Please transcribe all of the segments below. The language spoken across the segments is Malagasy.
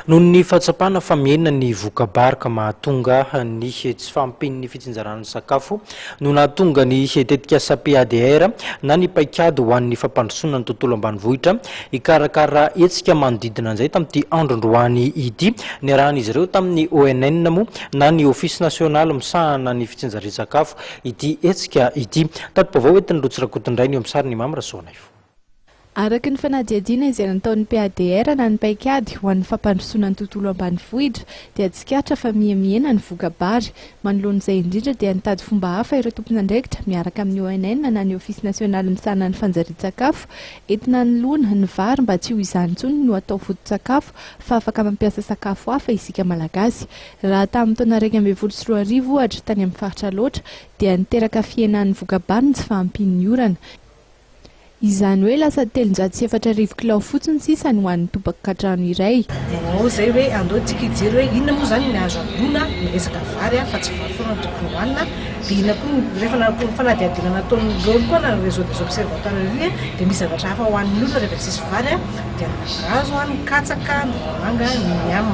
Noho ny fahatsapana fa mienina ny vokabarika mahatonga ny tsy fampin'ny fitsinjaran'ny sakafo no nahatonga ny tetika SAPADR na ny paikady ho an'ny fampandrosoana ny tontolo ambanivohitra ikarakara hetsika manodidina an'izay tamin'ity andron-droany ity ny arahan'izy ireo tamin'ny ONN moa na ny ofisy nasionaly misahana ny fitsinjaran-tsakafo ity hetsika ity. Tato-pavao entiny rotsirakotindray ny eo amin'ny sariny Mamra Soanaivo. Araky ny fanadihadiana izay nataon'ny PADR na ny paikady ho an'ny fampandrosoana ny tontolo ambanivohitra dia tsikatra fa miamiena ny vokabary. Manoloan'izay indrindra dia nitady fomba hafa ireo tompon'andraikitra miaraka amin'ny ONN na ny ofisy nasionaly misahana ny fanjarian-tsakafo entina nolona ny vary mba tsy ho izany intsony no atao foto-tsakafo fa afaka mampiasa sakafo hafa isika malagasy. Raha tamin'ny taona 2024 ohatra tany amin'ny faritra loatra dia niteraka fiainan'ny vokabary ny tsy fahampian'ny orana. Izany hoe lasa 304 kilao fotsiny sisa ho an'ny tobaka-katrano iray. Zay hoe andoatsika hijery hoe inona moa zany ny azo ambona ny resaka vary fa tsy vary foana tokony hoanina dia inona koa rehefa fanadihadiana nataon'ny rôly koa na réseau des observateurs ry dia misy zavatra hafa hoan'ny olona rehefa tsisy vary dia azo hoan'ny katsaka, ny voamanga, ny yam.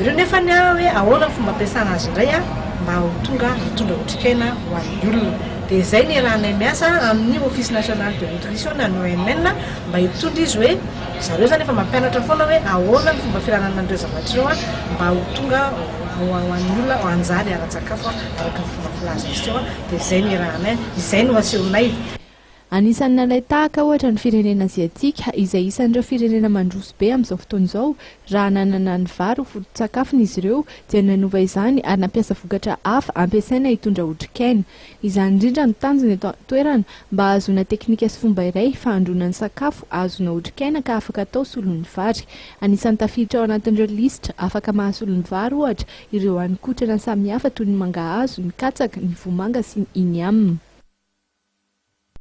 Ireo nefa ny hoe ahoana ny fomba ampiasana azy indray mba ho tonga hitondra otrikaina ho an'ny olona. Dia izay ny rahanay miasa amin'ny office national de nutrition na ny ONN mba hitondra izy hoe zareo zany efa mampianatra foana hoe ahoana ny fomba firanana an'ireo zavatra ireo mba ho tonga ho an'ny olona ho anjary ara-tsakafo araka ny fomba filaza izy teo dia izay ny rahanay, izay no asehonay. Anisan'ny nalay tahaka ohatra ny firenena aziatika izay isan'ireo firenena mandroso be amin'izao fotoana izao raha nanana ny vary ho foto-tsakafony izy ireo dia nanova izany ary nampiasa vokatra hafa ampiasaina hitondra otrikaina. Izany indrindra no tanjony eto toerana mba ahazoana teknika sy fomba iray fahandroana ny sakafo ahazoana otrikaina ka afaka atao solon'ny vary. Anisan'ny tafiditra ao anatin'ireo lisitra afaka mahasolo ny vary ohatra ireo hanin-kotrana samihafa toy ny mangahazo, ny katsaka, ny vomanga sy ny yam.